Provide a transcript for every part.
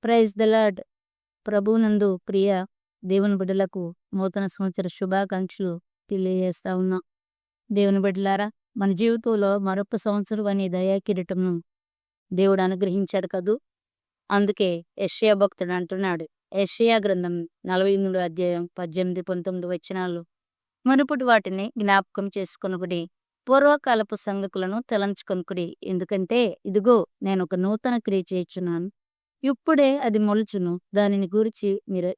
Praise the lord. ప్రభువునందు ప్రియ దేవుని బిడ్డలకు నూతన సంవత్సర శుభాకాంక్షలు తెలియజేస్తా ఉన్నాం. దేవుని బిడ్డలారా, మన జీవితంలో మరొక సంవత్సరం అనే దయా కిరీటంను దేవుడు అనుగ్రహించాడు కదూ. అందుకే యెషయా భక్తుడు అంటున్నాడు, యెషయా గ్రంథం 43 అధ్యాయం 18, 19 వచనాలు, మునుపటి వాటిని జ్ఞాపకం చేసుకొనుకుడి, పూర్వకాలపు సంగతులను తలంచుకొనుకుడి. ఎందుకంటే ఇదిగో నేను ఒక నూతన క్రియ చేయుచున్నాను, ఇప్పుడే అది మొలుచును, దానిని గురించి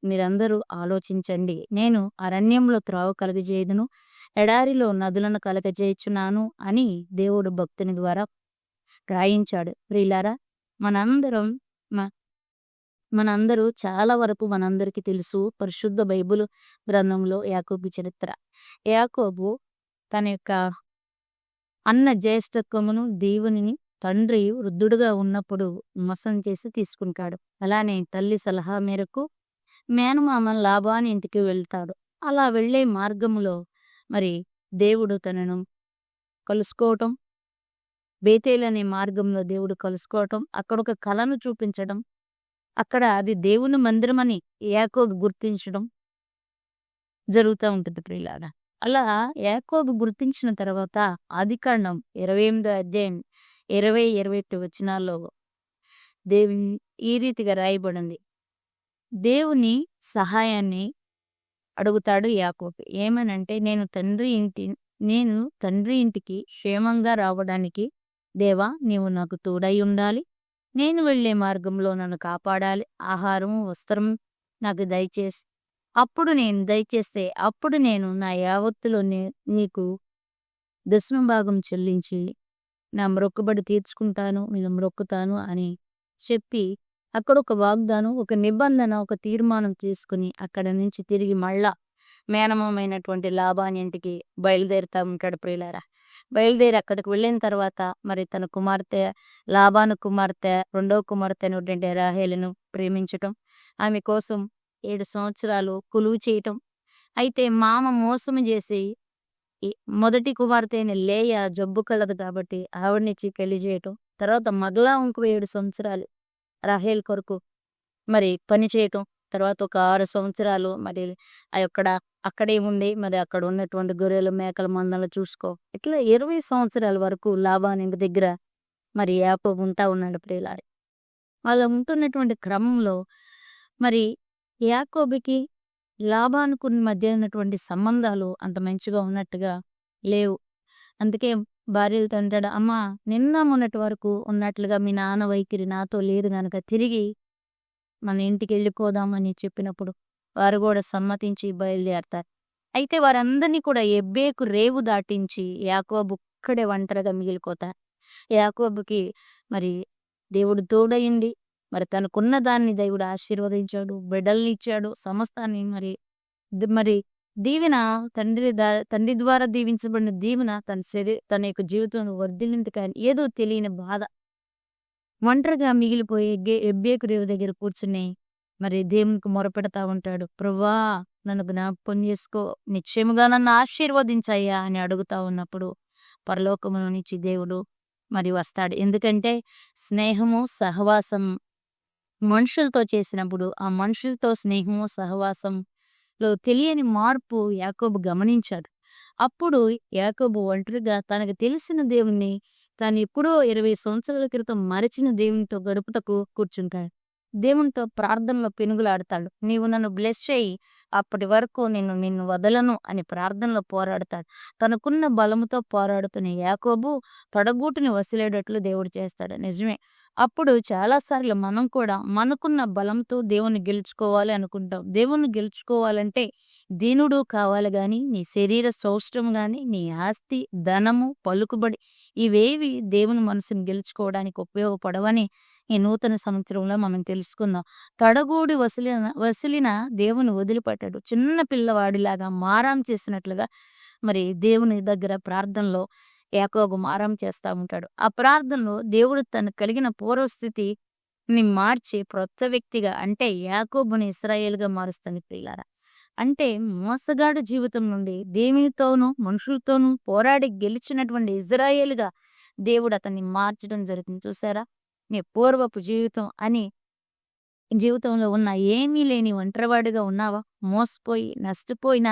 మీరందరూ ఆలోచించండి. నేను అరణ్యంలో త్రావు కలగజేయుదును, ఎడారిలో నదులను కలగజేయుచున్నాను అని దేవుడు భక్తుని ద్వారా రాయించాడు. ప్రియులారా, మనందరం మనందరూ చాలా వరకు మనందరికీ తెలుసు పరిశుద్ధ బైబిల్ గ్రంథంలో యాకోబు చరిత్ర. యాకోబు తన యొక్క అన్న జ్యేష్ఠత్వమును దేవునిని తండ్రి వృద్ధుడుగా ఉన్నప్పుడు మోసం చేసి తీసుకుంటాడు. అలానే తల్లి సలహా మేరకు మేనమామ లాబాను ఇంటికి వెళ్తాడు. అలా వెళ్ళే మార్గంలో మరి దేవుడు తనను కలుసుకోవటం, బేతేలు అనే మార్గంలో దేవుడు కలుసుకోవటం, అక్కడ ఒక కళను చూపించడం, అక్కడ అది దేవుని మందిరం అని యాకోబు గుర్తించడం జరుగుతూ ఉంటుంది ప్రియులారా. అలా యాకోబు గుర్తించిన తర్వాత ఆదికాండం 28 అధ్యాయం 20, 21 వచనాల్లో దేవుని ఈ రీతిగా రాయబడింది. దేవుని సహాయాన్ని అడుగుతాడు యాకోబు. ఏమనంటే, నేను తండ్రి ఇంటికి క్షేమంగా రావడానికి దేవా నీవు నాకు తోడై ఉండాలి, నేను వెళ్ళే మార్గంలో నన్ను కాపాడాలి, ఆహారము వస్త్రం నాకు దయచేసి అప్పుడు నేను నా యావత్తులో నీకు దశమభాగం చెల్లించి నా మ్రొక్కుబడి తీర్చుకుంటాను, నేను మ్రొక్కుతాను అని చెప్పి అక్కడ ఒక వాగ్దానం, ఒక నిబంధన, ఒక తీర్మానం తీసుకుని అక్కడ నుంచి తిరిగి మళ్ళా మేనమామైనటువంటి లాబాను ఇంటికి బయలుదేరుతా ఉంటాడు ప్రియులారా. బయలుదేరి అక్కడికి వెళ్ళిన తర్వాత మరి తన కుమార్తె, లాబాను కుమార్తె, రెండవ కుమార్తె అయినటువంటి రాహేలును ప్రేమించటం, ఆమె కోసం 7 సంవత్సరాలు కొలువు చేయటం. అయితే మామ మోసం చేసి మొదటి కుమార్తె అయిన లేయ జబ్బు కలదు కాబట్టి ఆవిడనిచ్చి పెళ్లి చేయటం, తర్వాత మరలా ఇంకో 7 సంవత్సరాలు రాహేల్ కొరకు మరి పని చేయటం, తర్వాత ఒక 6 సంవత్సరాలు మరి అక్కడే ఉంది, మరి అక్కడ ఉన్నటువంటి గొర్రెలు మేకల మందలు చూసుకో. ఇట్లా 20 సంవత్సరాల వరకు లాబాను ఇంటి దగ్గర మరి యాకోబు ఉంటా ఉన్నాడు ప్రియులారా. వాళ్ళు ఉంటున్నటువంటి క్రమంలో మరి యాకోబుకి లాబానుకు మధ్య ఉన్నటువంటి సంబంధాలు అంత మంచిగా ఉన్నట్టుగా లేవు. అందుకే భార్యలతో అంటాడు, అమ్మా నిన్న మొన్నటి వరకు ఉన్నట్లుగా మీ నాన్న వైఖరి నాతో లేదు గనక తిరిగి మన ఇంటికి వెళ్ళిపోదామని చెప్పినప్పుడు వారు కూడా సమ్మతించి బయలుదేరతారు. అయితే వారందరినీ కూడా ఎబ్బేకు రేవు దాటించి యాకోబు ఒక్కడే ఒంటరిగా మిగిలిపోతారు. యాకోబుకి మరి దేవుడు తోడయింది, మరి తనకున్న దాన్ని దేవుడు ఆశీర్వదించాడు, బిడ్డల్ని ఇచ్చాడు, సమస్తాన్ని మరి దీవెన తండ్రి ద్వారా దీవించబడిన దీవెన తన యొక్క జీవితంలో వర్ధిల్లింది. కానీ ఏదో తెలియని బాధ, ఒంటరిగా మిగిలిపోయి ఎబ్బేకు రేవు దగ్గర కూర్చుని మరి దేవునికి మొరపెడతా ఉంటాడు. ప్రభువా నన్ను జ్ఞాపకం చేసుకో, నిశ్చయముగా నన్ను ఆశీర్వదించయ్యా అని అడుగుతా ఉన్నప్పుడు పరలోకములో నుంచి దేవుడు మరి వస్తాడు. ఎందుకంటే స్నేహము, సహవాసం మనుషులతో చేసినప్పుడు ఆ మనుషులతో స్నేహము, సహవాసంలో తెలియని మార్పు యాకోబు గమనించాడు. అప్పుడు యాకోబు ఒంటరిగా తనకు తెలిసిన దేవుణ్ణి, తాను ఎప్పుడో 20 సంవత్సరాల క్రితం మరచిన దేవునితో గడుపుటకు కూర్చుంటాడు. దేవునితో ప్రార్థనలో పెనుగులాడతాడు. నీవు నన్ను బ్లెస్ చేయి, అప్పటి వరకు నిన్ను వదలను అని ప్రార్థనలో పోరాడతాడు. తనకున్న బలముతో పోరాడుతున్న యాకోబు తొడగూటిని వసిలేటట్లు దేవుడు చేస్తాడు. నిజమే, అప్పుడు చాలాసార్లు మనం కూడా మనకున్న బలంతో దేవుని గెలుచుకోవాలి అనుకుంటాం. దేవుని గెలుచుకోవాలంటే దీనుడు కావాలి కానీ నీ శరీర సౌష్ఠం కానీ నీ ఆస్తి, ధనము, పలుకుబడి ఇవేవి దేవుని మనసుని గెలుచుకోవడానికి ఉపయోగపడవని ఈ నూతన సంవత్సరంలో మనం తెలుసుకుందాం. తొడగూడి వసిలిన దేవుని వదిలిపెట్టాడు. చిన్న పిల్లవాడిలాగా మారాం చేసినట్లుగా మరి దేవుని దగ్గర ప్రార్థనలో యాకోబు మారం చేస్తూ ఉంటాడు. ఆ ప్రార్థనలో దేవుడు తనకు కలిగిన పూర్వస్థితిని మార్చి క్రొత్త వ్యక్తిగా, అంటే యాకోబుని ఇశ్రాయేలుగా మారుస్తాడు ప్రియులారా. అంటే మోసగాడు జీవితం నుండి దేవునితోనూ మనుషులతోనూ పోరాడి గెలిచినటువంటి ఇశ్రాయేలుగా దేవుడు అతన్ని మార్చడం జరుగుతుంది. చూసారా, నీ పూర్వపు జీవితం అని జీవితంలో ఉన్న ఏమీ లేని ఒంటరివాడిగా ఉన్నావా? మోసపోయి, నష్టపోయిన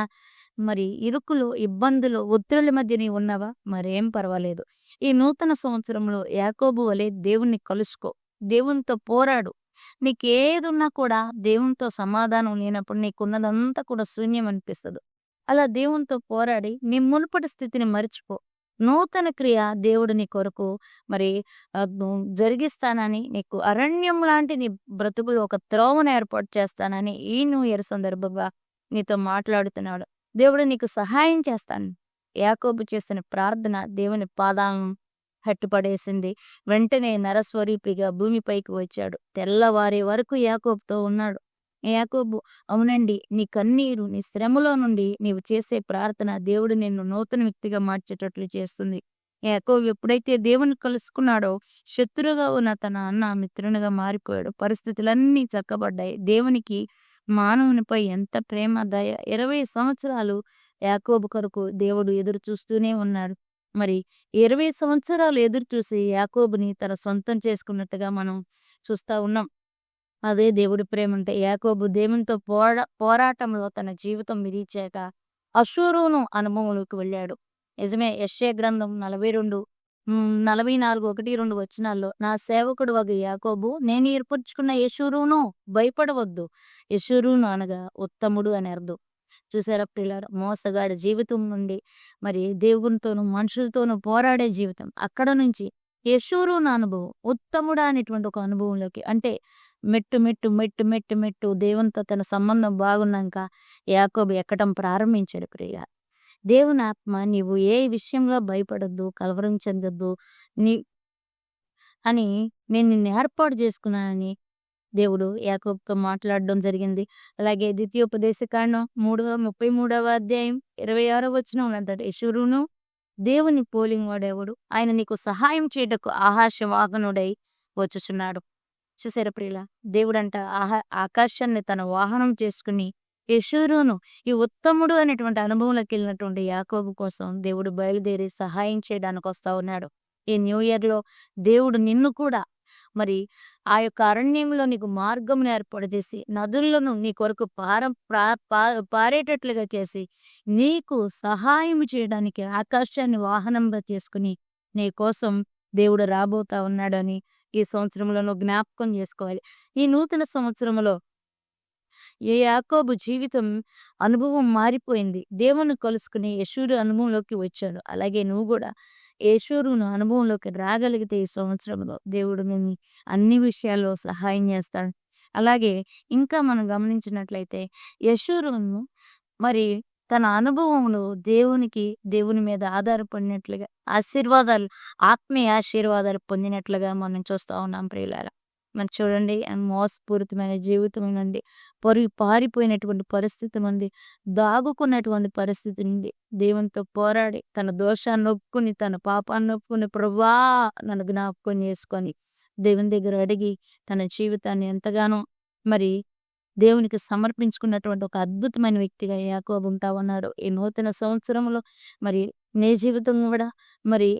మరి ఇరుకులు, ఇబ్బందులు, ఒత్తిడుల మధ్య నీవు ఉన్నావా? మరేం పర్వాలేదు. ఈ నూతన సంవత్సరంలో యాకోబు వలె దేవుణ్ణి కలుసుకో. దేవునితో పోరాడు. నీకేదున్నా కూడా దేవునితో సమాధానం లేనప్పుడు నీకున్నదంతా కూడా శూన్యం అనిపిస్తది. అలా దేవునితో పోరాడి నీ మునుపటి స్థితిని మరిచిపో. నూతన క్రియ దేవుడు నీ కొరకు మరి జరిగిస్తానని, నీకు అరణ్యం లాంటి నీ బ్రతుకులో ఒక త్రోవను ఏర్పాటు చేస్తానని ఈ న్యూ ఇయర్ సందర్భంగా నీతో మాట్లాడుతున్నాడు. దేవుడు నీకు సహాయం చేస్తాను. యాకోబు చేసిన ప్రార్థన దేవుని పాదాలను హత్తుపడేసింది. వెంటనే నరస్వరూపిగా భూమిపైకి వచ్చాడు. తెల్లవారే వరకు యాకోబుతో ఉన్నాడు. యాకోబు, అవునండి, నీ కన్నీరు, నీ శ్రమలో నుండి నీవు చేసే ప్రార్థన దేవుడు నిన్ను నూతన వ్యక్తిగా మార్చేటట్లు చేస్తుంది. యాకోబు ఎప్పుడైతే దేవుని కలుసుకున్నాడో శత్రువుగా ఉన్న తన అన్న మిత్రునిగా మారిపోయాడు. పరిస్థితులన్నీ చక్కబడ్డాయి. దేవునికి మానవునిపై ఎంత ప్రేమ, దయ. 20 సంవత్సరాలు యాకోబు కొరకు దేవుడు ఎదురు చూస్తూనే ఉన్నాడు. మరి 20 సంవత్సరాలు ఎదురు చూసి యాకోబుని తన సొంతం చేసుకున్నట్టుగా మనం చూస్తా ఉన్నాం. అదే దేవుడి ప్రేమ అంటే. యాకోబు దేవునితో పోరాటంలో తన జీవితం విధించాక అషూరును అనుభవంలోకి వెళ్ళాడు. నిజమే, యెషయా గ్రంథం 42 44 1-2 వచనాల్లో, నా సేవకుడు వగు యాకోబు, నేను ఏర్పరచుకున్న యెషూరును, భయపడవద్దు. యెషూరును అనగా ఉత్తముడు అని అర్థం. చూసారా ప్రియులారా, మోసగాడి జీవితం నుండి మరి దేవునితోనూ మనుషులతోనూ పోరాడే జీవితం, అక్కడ నుంచి యెషూరును అనుభవం, ఉత్తముడా అనేటువంటి ఒక అనుభవంలోకి, అంటే మెట్టు మెట్టు మెట్టు మెట్టు మెట్టు దేవునితో తన సంబంధం బాగున్నాక యాకోబు ఎక్కడం ప్రారంభించాడు. ప్రియ దేవుని ఆత్మ, నీవు ఏ విషయంలో భయపడద్దు, కలవరం చెందొద్దు నీ అని నేను నిన్ను ఏర్పాటు చేసుకున్నానని దేవుడు యాకోబుతో మాట్లాడడం జరిగింది. అలాగే ద్వితీయోపదేశకాండం 33వ అధ్యాయం 26వ వచనం అంటాడు, యెషూరును దేవుని పోలిన వాడెవడు? ఆయన నీకు సహాయం చేయటకు ఆకాశవాహనుడై వచ్చుచున్నాడు. చూసారా ప్రియుల, దేవుడంట ఆకాశాన్ని తన వాహనం చేసుకుని యెషూరును, ఈ ఉత్తముడు అనేటువంటి అనుభవంలోకి వెళ్ళినటువంటి యాకోబు కోసం దేవుడు బయలుదేరి సహాయం చేయడానికి వస్తా ఉన్నాడు. ఈ న్యూ ఇయర్లో దేవుడు నిన్ను కూడా మరి ఆ యొక్క అరణ్యంలో నీకు మార్గం ఏర్పాటు చేసి, నదులను నీ కొరకు పారేటట్లుగా చేసి, నీకు సహాయం చేయడానికి ఆకాశాన్ని వాహనంగా చేసుకుని నీ కోసం దేవుడు రాబోతా ఉన్నాడని ఈ సంవత్సరంలో నువ్వు జ్ఞాపకం చేసుకోవాలి. ఈ నూతన సంవత్సరంలో ఏ యాకోబు జీవితం అనుభవం మారిపోయింది. దేవుని కలుసుకుని యెషూరు అనుభవంలోకి వచ్చాడు. అలాగే నువ్వు కూడా యెషూరును అనుభవంలోకి రాగలిగితే ఈ సంవత్సరంలో దేవుడు నేను అన్ని విషయాల్లో సహాయం చేస్తాడు. అలాగే ఇంకా మనం గమనించినట్లయితే యెషూరును మరి తన అనుభవంలో దేవుని మీద ఆధారపడినట్లుగా ఆశీర్వాదాలు, ఆత్మీయ ఆశీర్వాదాలు పొందినట్లుగా మనం చూస్తా ఉన్నాం ప్రియులారా. మరి చూడండి, మోసపూరితమైన జీవితం నుండి, పారిపోయినటువంటి పరిస్థితి నుండి, దాగుకున్నటువంటి పరిస్థితి నుండి దేవునితో పోరాడి తన దోషాన్ని ఒప్పుకుని, తన పాపాన్ని ఒప్పుకుని, ప్రభువా నన్ను జ్ఞాపకం చేసుకొని దేవుని దగ్గర అడిగి తన జీవితాన్ని ఎంతగానో మరి దేవునికి సమర్పించుకున్నటువంటి ఒక అద్భుతమైన వ్యక్తిగా యాకోబు ఉంటా ఉన్నాడు. ఈ నూతన సంవత్సరంలో మరి నీ జీవితం కూడా మరి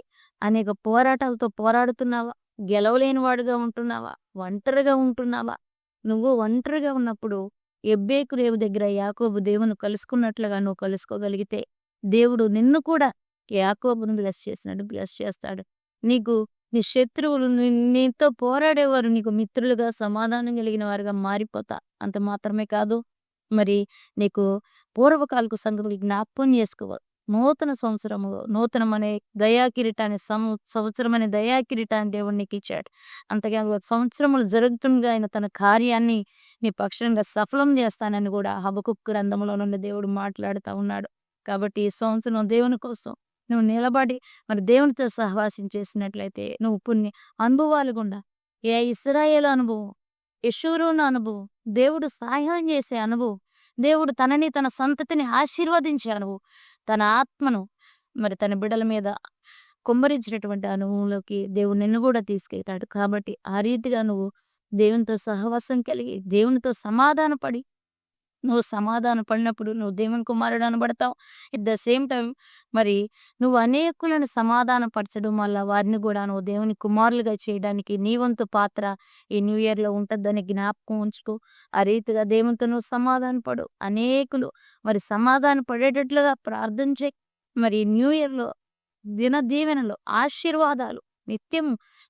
అనేక పోరాటాలతో పోరాడుతున్నావా? గెలవలేని వాడుగా ఉంటున్నావా? ఒంటరిగా ఉంటున్నావా? నువ్వు ఒంటరిగా ఉన్నప్పుడు ఎబ్బేకు రేవు దగ్గర యాకోబు దేవుని కలుసుకున్నట్లుగా నువ్వు కలుసుకోగలిగితే దేవుడు నిన్ను కూడా యాకోబును బ్లెస్ చేస్తాడు. నీకు నీ శత్రువులు, నీతో పోరాడేవారు నీకు మిత్రులుగా, సమాధానం కలిగిన వారుగా మారిపోతా. అంత మాత్రమే కాదు, మరి నీకు పూర్వకాలకు సంగతులు జ్ఞాపకం చేసుకోవాలి. నూతన సంవత్సరము, నూతనమనే దయాకిరీటాన్ని సంవత్సరమనే దయాకిరీటాన్ని దేవుడు నీకు ఇచ్చాడు. అంతగా సంవత్సరములు జరుగుతుండగా ఆయన తన కార్యాన్ని నీ పక్షంగా సఫలం చేస్తానని కూడా హబకుక్కు గ్రంథంలో నుండి దేవుడు మాట్లాడుతూ ఉన్నాడు. కాబట్టి ఈ సంవత్సరం దేవుని కోసం నువ్వు నిలబడి మరి దేవునితో సహవాసం చేసినట్లయితే నువ్వు అనుభవాలు గుండా ఇశ్రాయేలు అనుభవం, యెషూరును అనుభవం, దేవుడు సహాయం చేసే అనుభవం, దేవుడు తనని తన సంతతిని ఆశీర్వదించే అనుభవం, తన ఆత్మను మరి తన బిడ్డల మీద కుమ్మరించినటువంటి అనుభవంలోకి దేవుడు నిన్ను కూడా తీసుకెళ్తాడు. కాబట్టి ఆ రీతిగా నువ్వు దేవునితో సహవాసం కలిగి దేవునితో సమాధానపడి నువ్వు సమాధాన పడినప్పుడు నువ్వు దేవుని కుమారుడు అనబడతావు. ఎట్ ద సేమ్ టైమ్ మరి నువ్వు అనేకులను సమాధాన పరచడం వల్ల వారిని కూడా నువ్వు దేవుని కుమారులుగా చేయడానికి నీ వంతు పాత్ర ఈ న్యూ ఇయర్‌లో ఉంటదని జ్ఞాపకం ఉంచుకో. ఆ రీతిగా దేవునితో నువ్వు సమాధాన పడు. అనేకులు మరి సమాధాన పడేటట్లుగా ప్రార్థన చెయి. మరి న్యూ ఇయర్‌లో దిన దీవెనలు, ఆశీర్వాదాలు నిత్యం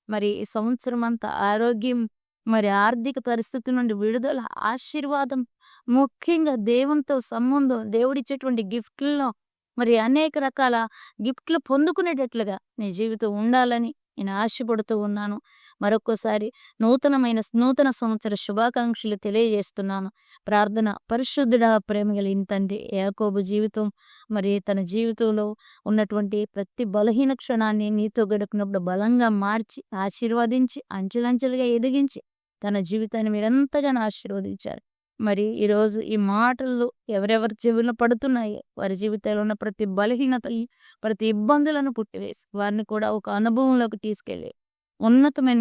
మరి ఈ సంవత్సరమంతా ఆరోగ్యం, మరి ఆర్థిక పరిస్థితి నుండి విడుదల, ఆశీర్వాదం, ముఖ్యంగా దేవునితో సంబంధం, దేవుడిచ్చేటువంటి గిఫ్ట్‌లలో మరి అనేక రకాల గిఫ్ట్‌లు పొందుకునేటట్లుగా నీ జీవితం ఉండాలని నేను ఆశపడుతూ ఉన్నాను. మరొక్కసారి నూతన సంవత్సర శుభాకాంక్షలు తెలియజేస్తున్నాను. ప్రార్థన. పరిశుద్ధుడా ప్రేమగలిగిన తండ్రి, యాకోబు జీవితం మరి తన జీవితంలో ఉన్నటువంటి ప్రతి బలహీన క్షణాన్ని నీతో గడిపినప్పుడు బలంగా మార్చి, ఆశీర్వదించి, అంచెలంచెలుగా ఎదిగించి తన జీవితాన్ని మీరెంతగానో ఆశీర్వదించారు. మరి ఈరోజు ఈ మాటలు ఎవరెవరి చెవిలో పడుతున్నాయో వారి జీవితాల్లో ఉన్న ప్రతి బలహీనతని, ప్రతి ఇబ్బందులను పుట్టివేసి వారిని కూడా ఒక అనుభవంలోకి తీసుకెళ్ళి ఉన్నతమైన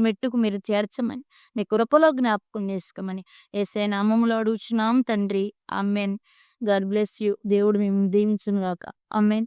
మెట్టుకు మీరు చేర్చమని, నీ కృపలో జ్ఞాపకం చేసుకోమని యేసయ్య నామములో అడుగుచున్నాం తండ్రి. ఆమేన్. God bless you. దేవుడు మిమ్మల్ని దీవించును గాక. ఆమేన్.